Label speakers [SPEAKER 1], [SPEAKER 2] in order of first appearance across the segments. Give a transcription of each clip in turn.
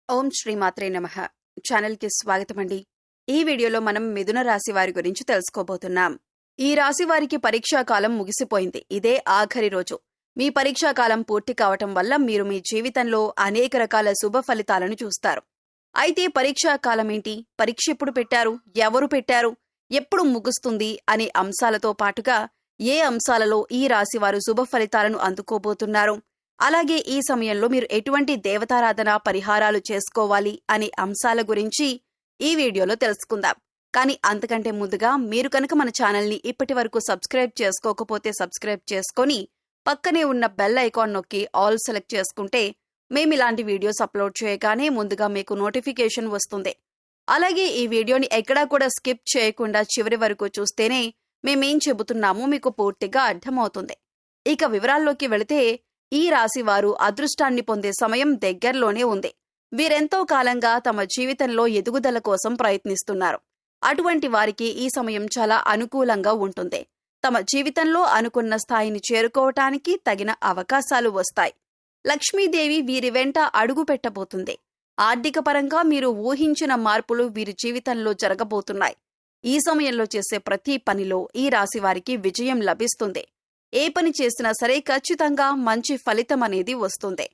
[SPEAKER 1] ఓం శ్రీమాత్రే నమః. ఛానల్కి స్వాగతమండి. ఈ వీడియోలో మనం మిథున రాశి వారి గురించి తెలుసుకోబోతున్నాం. ఈ రాశి వారికి పరీక్షా కాలం ముగిసిపోయింది. ఇదే ఆఖరి రోజు. మీ పరీక్షా కాలం పూర్తి కావటం వల్ల మీరు మీ జీవితంలో అనేక రకాల శుభ ఫలితాలను చూస్తారు. అయితే పరీక్షా కాలం ఏంటి, పరీక్ష ఎప్పుడు పెట్టారు, ఎవరు పెట్టారు, ఎప్పుడు ముగుస్తుంది అనే అంశాలతో పాటుగా ఏ అంశాలలో ఈ రాశి వారు శుభ ఫలితాలను అందుకోబోతున్నారు, అలాగే ఈ సమయంలో మీరు ఎటువంటి దేవతారాధన పరిహారాలు చేసుకోవాలి అనే అంశాల గురించి ఈ వీడియోలో తెలుసుకుందాం. కానీ అంతకంటే ముందుగా మీరు కనుక మన ఛానల్ని ఇప్పటి వరకు సబ్స్క్రైబ్ చేసుకోకపోతే సబ్స్క్రైబ్ చేసుకొని పక్కనే ఉన్న బెల్ ఐకాన్ నొక్కి ఆల్ సెలెక్ట్ చేసుకుంటే మేము ఇలాంటి వీడియోస్ అప్లోడ్ చేయగానే ముందుగా మీకు నోటిఫికేషన్ వస్తుంది. అలాగే ఈ వీడియోని ఎక్కడా కూడా స్కిప్ చేయకుండా చివరి వరకు చూస్తేనే మేమేం చెబుతున్నామో మీకు పూర్తిగా అర్థమవుతుంది. ఇక వివరాల్లోకి వెళితే ఈ రాశి వారు అదృష్టాన్ని పొందే సమయం దగ్గరలోనే ఉంది. వీరెంతో కాలంగా తమ జీవితంలో ఎదుగుదల కోసం ప్రయత్నిస్తున్నారు. అటువంటి వారికి ఈ సమయం చాలా అనుకూలంగా ఉంటుంది. తమ జీవితంలో అనుకున్న స్థాయిని చేరుకోవటానికి తగిన అవకాశాలు వస్తాయి. లక్ష్మీదేవి వీరి వెంట అడుగు పెట్టబోతుంది. ఆర్థిక పరంగా మీరు ఊహించిన మార్పులు వీరి జీవితంలో జరగబోతున్నాయి. ఈ సమయంలో చేసే ప్రతి పనిలో ఈ రాశి వారికి విజయం లభిస్తుంది. ఏ పని చేసినా సరే ఖచ్చితంగా మంచి ఫలితం అనేది వస్తుంది.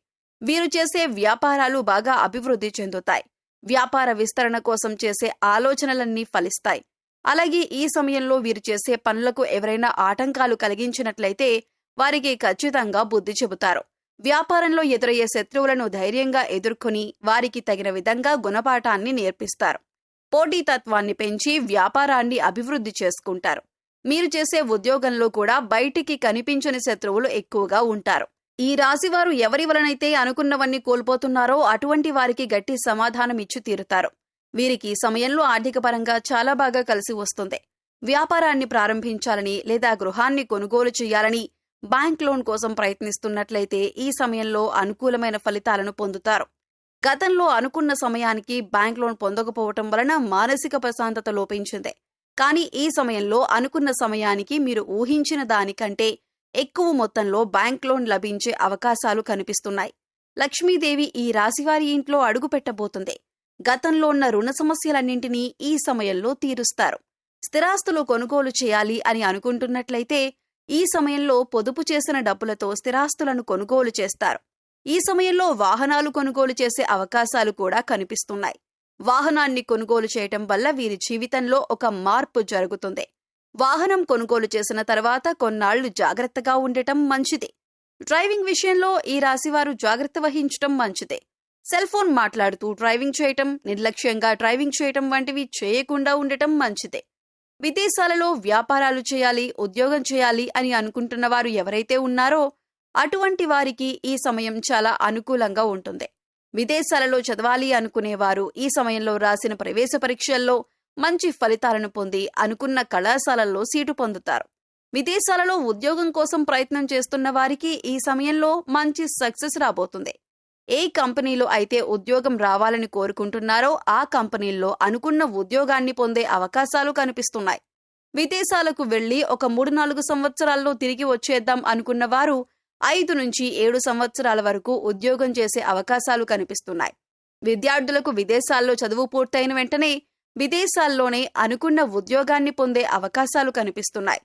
[SPEAKER 1] వీరు చేసే వ్యాపారాలు బాగా అభివృద్ధి చెందుతాయి. వ్యాపార విస్తరణ కోసం చేసే ఆలోచనలన్నీ ఫలిస్తాయి. అలాగే ఈ సమయంలో వీరు చేసే పనులకు ఎవరైనా ఆటంకాలు కలిగించినట్లయితే వారికి ఖచ్చితంగా బుద్ధి చెబుతారు. వ్యాపారంలో ఎదురయ్యే శత్రువులను ధైర్యంగా ఎదుర్కొని వారికి తగిన విధంగా గుణపాఠాన్ని నేర్పిస్తారు. పోటీతత్వాన్ని పెంచి వ్యాపారాన్ని అభివృద్ధి చేసుకుంటారు. మీరు చేసే ఉద్యోగంలో కూడా బయటికి కనిపించని శత్రువులు ఎక్కువగా ఉంటారు. ఈ రాశివారు ఎవరి వలనైతే అనుకున్నవన్నీ కోల్పోతున్నారో అటువంటి వారికి గట్టి సమాధానం ఇచ్చి తీరుతారు. వీరికి సమయంలో ఆర్థిక పరంగా చాలా బాగా కలిసి వస్తుంది. వ్యాపారాన్ని ప్రారంభించాలని లేదా గృహాన్ని కొనుగోలు చేయాలని బ్యాంక్ లోన్ కోసం ప్రయత్నిస్తున్నట్లయితే ఈ సమయంలో అనుకూలమైన ఫలితాలను పొందుతారు. గతంలో అనుకున్న సమయానికి బ్యాంక్ లోన్ పొందకపోవటం వలన మానసిక ప్రశాంతత లోపించింది. కానీ ఈ సమయంలో అనుకున్న సమయానికి మీరు ఊహించిన దానికంటే ఎక్కువ మొత్తంలో బ్యాంక్ లోన్ లభించే అవకాశాలు కనిపిస్తున్నాయి. లక్ష్మీదేవి ఈ రాశివారి ఇంట్లో అడుగు పెట్టబోతుంది. గతంలో ఉన్న రుణ సమస్యలన్నింటినీ ఈ సమయంలో తీరుస్తారు. స్థిరాస్తులు కొనుగోలు చేయాలి అని అనుకుంటున్నట్లయితే ఈ సమయంలో పొదుపు చేసిన డబ్బులతో స్థిరాస్తులను కొనుగోలు చేస్తారు. ఈ సమయంలో వాహనాలు కొనుగోలు చేసే అవకాశాలు కూడా కనిపిస్తున్నాయి. వాహనాన్ని కొనుగోలు చేయటం వల్ల వీరి జీవితంలో ఒక మార్పు జరుగుతుంది. వాహనం కొనుగోలు చేసిన తర్వాత కొన్నాళ్లు జాగ్రత్తగా ఉండటం మంచిది. డ్రైవింగ్ విషయంలో ఈ రాశివారు జాగ్రత్త వహించటం మంచిదే. సెల్ ఫోన్ మాట్లాడుతూ డ్రైవింగ్ చేయటం, నిర్లక్ష్యంగా డ్రైవింగ్ చేయటం వంటివి చేయకుండా ఉండటం మంచిదే. విదేశాలలో వ్యాపారాలు చేయాలి, ఉద్యోగం చేయాలి అని అనుకుంటున్న వారు ఎవరైతే ఉన్నారో అటువంటి వారికి ఈ సమయం చాలా అనుకూలంగా ఉంటుంది. విదేశాలలో చదవాలి అనుకునేవారు ఈ సమయంలో రాసిన ప్రవేశ పరీక్షల్లో మంచి ఫలితాలను పొంది అనుకున్న కళాశాలల్లో సీటు పొందుతారు. విదేశాలలో ఉద్యోగం కోసం ప్రయత్నం చేస్తున్న వారికి ఈ సమయంలో మంచి సక్సెస్ రాబోతుంది. ఏ కంపెనీలో అయితే ఉద్యోగం రావాలని కోరుకుంటున్నారో ఆ కంపెనీల్లో అనుకున్న ఉద్యోగాన్ని పొందే అవకాశాలు కనిపిస్తున్నాయి. విదేశాలకు వెళ్లి ఒక 3-4 సంవత్సరాల్లో తిరిగి వచ్చేద్దాం అనుకున్న వారు 5 నుంచి 7 సంవత్సరాల వరకు ఉద్యోగం చేసే అవకాశాలు కనిపిస్తున్నాయి. విద్యార్థులకు విదేశాల్లో చదువు పూర్తయిన వెంటనే విదేశాల్లోనే అనుకున్న ఉద్యోగాన్ని పొందే అవకాశాలు కనిపిస్తున్నాయి.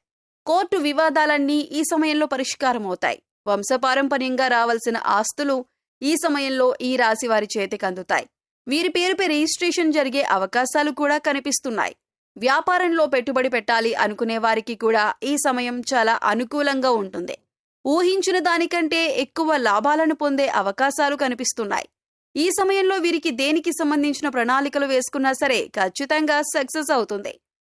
[SPEAKER 1] కోర్టు వివాదాలన్నీ ఈ సమయంలో పరిష్కారమవుతాయి. వంశపారంపర్యంగా రావాల్సిన ఆస్తులు ఈ సమయంలో ఈ రాశి వారి చేతికి అందుతాయి. వీరి పేరుపై రిజిస్ట్రేషన్ జరిగే అవకాశాలు కూడా కనిపిస్తున్నాయి. వ్యాపారంలో పెట్టుబడి పెట్టాలి అనుకునే వారికి కూడా ఈ సమయం చాలా అనుకూలంగా ఉంటుంది. ఊహించిన దానికంటే ఎక్కువ లాభాలను పొందే అవకాశాలు కనిపిస్తున్నాయి. ఈ సమయంలో వీరికి దేనికి సంబంధించిన ప్రణాళికలు వేసుకున్నా సరే ఖచ్చితంగా సక్సెస్ అవుతుంది.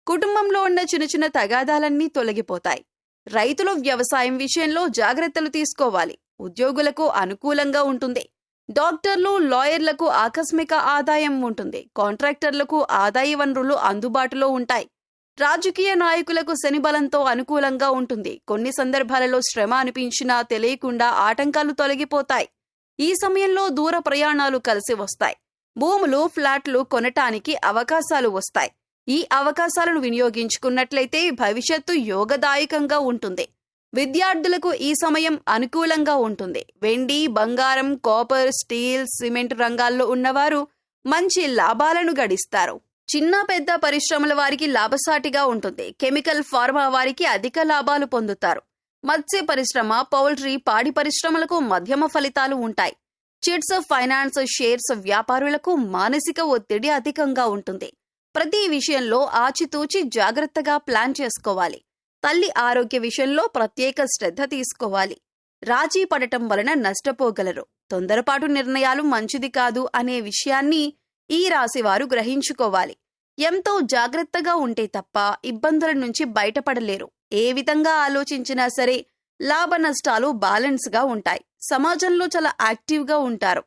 [SPEAKER 1] కుటుంబంలో ఉన్న చిన్న చిన్న తగాదాలన్నీ తొలగిపోతాయి. రైతులు వ్యవసాయం విషయంలో జాగ్రత్తలు తీసుకోవాలి. ఉద్యోగులకు అనుకూలంగా ఉంటుంది. డాక్టర్లు, లాయర్లకు ఆకస్మిక ఆదాయం ఉంటుంది. కాంట్రాక్టర్లకు ఆదాయ వనరులు అందుబాటులో ఉంటాయి. రాజకీయ నాయకులకు శని బలంతో అనుకూలంగా ఉంటుంది. కొన్ని సందర్భాలలో శ్రమ అనిపించినా తెలియకుండా ఆటంకాలు తొలగిపోతాయి. ఈ సమయంలో దూర ప్రయాణాలు కలిసి వస్తాయి. భూములు, ఫ్లాట్లు కొనటానికి అవకాశాలు వస్తాయి. ఈ అవకాశాలను వినియోగించుకున్నట్లయితే భవిష్యత్తు యోగదాయకంగా ఉంటుంది. విద్యార్థులకు ఈ సమయం అనుకూలంగా ఉంటుంది. వెండి, బంగారం, కాపర్, స్టీల్, సిమెంట్ రంగాల్లో ఉన్నవారు మంచి లాభాలను గడిస్తారు. చిన్న పెద్ద పరిశ్రమల వారికి లాభసాటిగా ఉంటుంది. కెమికల్, ఫార్మా వారికి అధిక లాభాలు పొందుతారు. మత్స్య పరిశ్రమ, పౌల్ట్రీ, పాడి పరిశ్రమలకు మధ్యమ ఫలితాలు ఉంటాయి. చిట్స్, ఫైనాన్స్, షేర్స్ వ్యాపారులకు మానసిక ఒత్తిడి అధికంగా ఉంటుంది. ప్రతి విషయంలో ఆచితూచి జాగ్రత్తగా ప్లాన్ చేసుకోవాలి. తల్లి ఆరోగ్య విషయంలో ప్రత్యేక శ్రద్ధ తీసుకోవాలి. రాజీ పడటం వలన నష్టపోగలరు. తొందరపాటు నిర్ణయాలు మంచిది కాదు అనే విషయాన్ని ఈ రాశివారు గ్రహించుకోవాలి. ఎంతో జాగ్రత్తగా ఉంటే తప్ప ఇబ్బందుల నుంచి బయటపడలేరు. ఏ విధంగా ఆలోచించినా సరే లాభ నష్టాలు బ్యాలెన్స్గా ఉంటాయి. సమాజంలో చాలా యాక్టివ్గా ఉంటారు.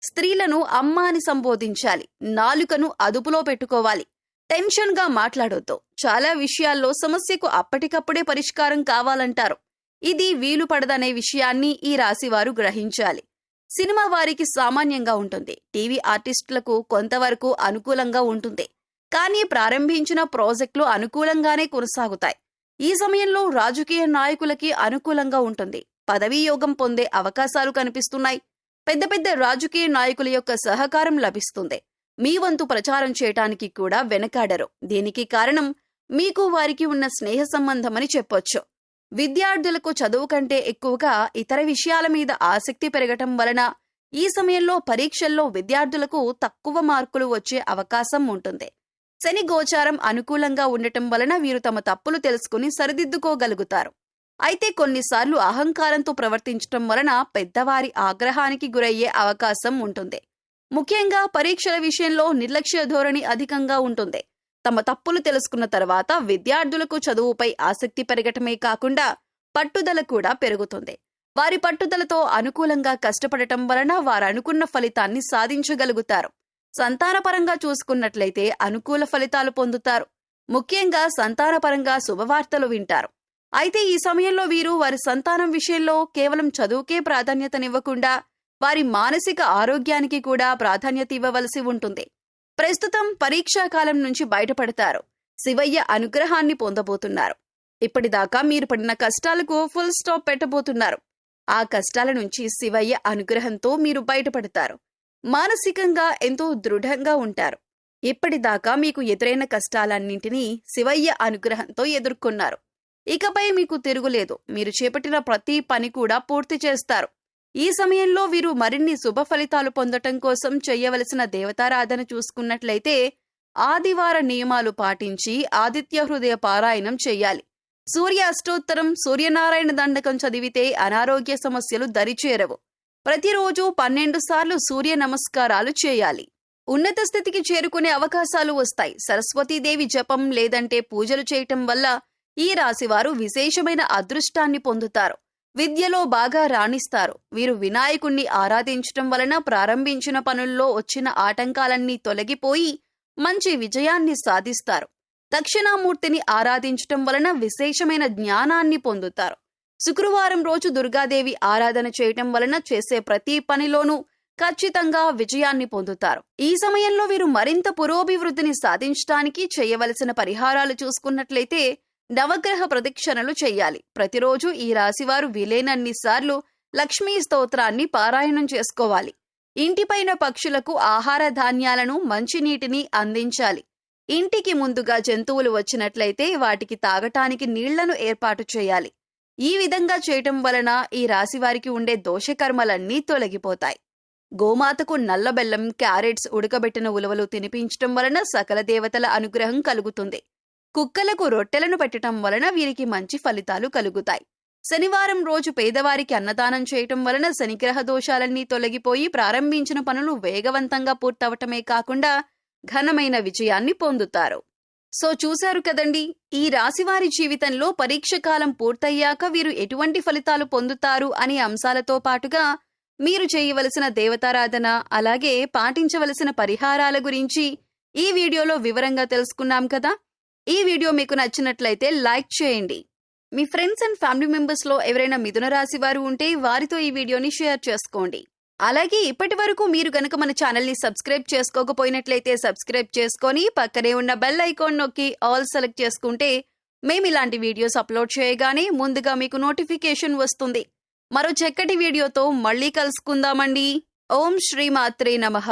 [SPEAKER 1] స్త్రీలను అమ్మ అని సంబోధించాలి. నాలుకను అదుపులో పెట్టుకోవాలి. టెన్షన్గా మాట్లాడొద్దు. చాలా విషయాల్లో సమస్యకు అప్పటికప్పుడే పరిష్కారం కావాలంటారు. ఇది వీలు పడదనే విషయాన్ని ఈ రాశివారు గ్రహించాలి. సినిమా వారికి సామాన్యంగా ఉంటుంది. టీవీ ఆర్టిస్టులకు కొంతవరకు అనుకూలంగా ఉంటుంది. కానీ ప్రారంభించిన ప్రాజెక్టులు అనుకూలంగానే కొనసాగుతాయి. ఈ సమయంలో రాజకీయ నాయకులకి అనుకూలంగా ఉంటుంది. పదవీ యోగం పొందే అవకాశాలు కనిపిస్తున్నాయి. పెద్ద పెద్ద రాజకీయ నాయకుల యొక్క సహకారం లభిస్తుంది. మీ వంతు ప్రచారం చేయటానికి కూడా వెనకాడరు. దీనికి కారణం మీకు వారికి ఉన్న స్నేహ సంబంధమని చెప్పొచ్చు. విద్యార్థులకు చదువు కంటే ఎక్కువగా ఇతర విషయాల మీద ఆసక్తి పెరగటం వలన ఈ సమయంలో పరీక్షల్లో విద్యార్థులకు తక్కువ మార్కులు వచ్చే అవకాశం ఉంటుంది. శని గోచారం అనుకూలంగా ఉండటం వలన వీరు తమ తప్పులు తెలుసుకుని సరిదిద్దుకోగలుగుతారు. అయితే కొన్నిసార్లు అహంకారంతో ప్రవర్తించటం వలన పెద్దవారి ఆగ్రహానికి గురయ్యే అవకాశం ఉంటుంది. ముఖ్యంగా పరీక్షల విషయంలో నిర్లక్ష్య ధోరణి అధికంగా ఉంటుంది. తమ తప్పులు తెలుసుకున్న తర్వాత విద్యార్థులకు చదువుపై ఆసక్తి పెరగటమే కాకుండా పట్టుదల కూడా పెరుగుతుంది. వారి పట్టుదలతో అనుకూలంగా కష్టపడటం వలన వారు అనుకున్న ఫలితాన్ని సాధించగలుగుతారు. సంతానపరంగా చూసుకున్నట్లయితే అనుకూల ఫలితాలు పొందుతారు. ముఖ్యంగా సంతానపరంగా శుభవార్తలు వింటారు. అయితే ఈ సమయంలో వీరు వారి సంతానం విషయంలో కేవలం చదువుకే ప్రాధాన్యతనివ్వకుండా వారి మానసిక ఆరోగ్యానికి కూడా ప్రాధాన్యత ఇవ్వవలసి ఉంటుంది. ప్రస్తుతం పరీక్షాకాలం నుంచి బయటపడతారు. శివయ్య అనుగ్రహాన్ని పొందబోతున్నారు. ఇప్పటిదాకా మీరు పడిన కష్టాలకు ఫుల్ స్టాప్ పెట్టబోతున్నారు. ఆ కష్టాల నుంచి శివయ్య అనుగ్రహంతో మీరు బయటపడతారు. మానసికంగా ఎంతో దృఢంగా ఉంటారు. ఇప్పటిదాకా మీకు ఎదురైన కష్టాలన్నింటినీ శివయ్య అనుగ్రహంతో ఎదుర్కొన్నారు. ఇకపై మీకు తిరుగులేదు. మీరు చేపట్టిన ప్రతి పని కూడా పూర్తి చేస్తారు. ఈ సమయంలో వీరు మరిన్ని శుభ ఫలితాలు పొందటం కోసం చేయవలసిన దేవతారాధన చూసుకున్నట్లయితే ఆదివార నియమాలు పాటించి ఆదిత్య హృదయ పారాయణం చెయ్యాలి. సూర్య అష్టోత్తరం, సూర్యనారాయణ దండకం చదివితే అనారోగ్య సమస్యలు దరిచేరవు. ప్రతిరోజు 12 సార్లు సూర్య నమస్కారాలు చేయాలి. ఉన్నత స్థితికి చేరుకునే అవకాశాలు వస్తాయి. సరస్వతీదేవి జపం లేదంటే పూజలు చేయటం వల్ల ఈ రాశివారు విశేషమైన అదృష్టాన్ని పొందుతారు. విద్యలో బాగా రాణిస్తారు. వీరు వినాయకుణ్ణి ఆరాధించటం వలన ప్రారంభించిన పనుల్లో వచ్చిన ఆటంకాలన్నీ తొలగిపోయి మంచి విజయాన్ని సాధిస్తారు. దక్షిణామూర్తిని ఆరాధించటం వలన విశేషమైన జ్ఞానాన్ని పొందుతారు. శుక్రవారం రోజు దుర్గాదేవి ఆరాధన చేయటం వలన చేసే ప్రతి పనిలోనూ ఖచ్చితంగా విజయాన్ని పొందుతారు. ఈ సమయంలో వీరు మరింత పురోభివృద్ధిని సాధించడానికి చేయవలసిన పరిహారాలు చూసుకున్నట్లయితే నవగ్రహ ప్రదక్షిణలు చెయ్యాలి. ప్రతిరోజు ఈ రాశివారు వీలైనన్ని సార్లు లక్ష్మీ స్తోత్రాన్ని పారాయణం చేసుకోవాలి. ఇంటిపైన పక్షులకు ఆహార ధాన్యాలను, మంచినీటిని అందించాలి. ఇంటికి ముందుగా జంతువులు వచ్చినట్లయితే వాటికి తాగటానికి నీళ్లను ఏర్పాటు చేయాలి. ఈ విధంగా చేయటం వలన ఈ రాశివారికి ఉండే దోషకర్మలన్నీ తొలగిపోతాయి. గోమాతకు నల్ల బెల్లం, క్యారెట్స్, ఉడకబెట్టిన ఉలవలు తినిపించటం వలన సకల దేవతల అనుగ్రహం కలుగుతుంది. కుక్కలకు రొట్టెలను పెట్టడం వలన వీరికి మంచి ఫలితాలు కలుగుతాయి. శనివారం రోజు పేదవారికి అన్నదానం చేయటం వలన శనిగ్రహ దోషాలన్నీ తొలగిపోయి ప్రారంభించిన పనులు వేగవంతంగా పూర్తవటమే కాకుండా ఘనమైన విజయాన్ని పొందుతారు. సో చూశారు కదండి, ఈ రాశివారి జీవితంలో పరీక్ష కాలం పూర్తయ్యాక వీరు ఎటువంటి ఫలితాలు పొందుతారు అనే అంశాలతో పాటుగా మీరు చేయవలసిన దేవతారాధన, అలాగే పాటించవలసిన పరిహారాల గురించి ఈ వీడియోలో వివరంగా తెలుసుకున్నాం కదా. ఈ వీడియో మీకు నచ్చినట్లయితే లైక్ చేయండి. మీ ఫ్రెండ్స్ అండ్ ఫ్యామిలీ మెంబర్స్ లో ఎవరైనా మిథున రాశి వారు ఉంటే వారితో ఈ వీడియోని షేర్ చేసుకోండి. అలాగే ఇప్పటి వరకు మీరు గనక మన ఛానల్ ని సబ్స్క్రైబ్ చేసుకోకపోయినట్లయితే సబ్స్క్రైబ్ చేసుకొని పక్కనే ఉన్న బెల్ ఐకాన్ నొక్కి ఆల్ సెలెక్ట్ చేసుకుంటే మేము ఇలాంటి వీడియోస్ అప్లోడ్ చేయగానే ముందుగా మీకు నోటిఫికేషన్ వస్తుంది. మరో చక్కటి వీడియోతో మళ్ళీ కలుసుకుందామండి. ఓం శ్రీ మాత్రే నమః.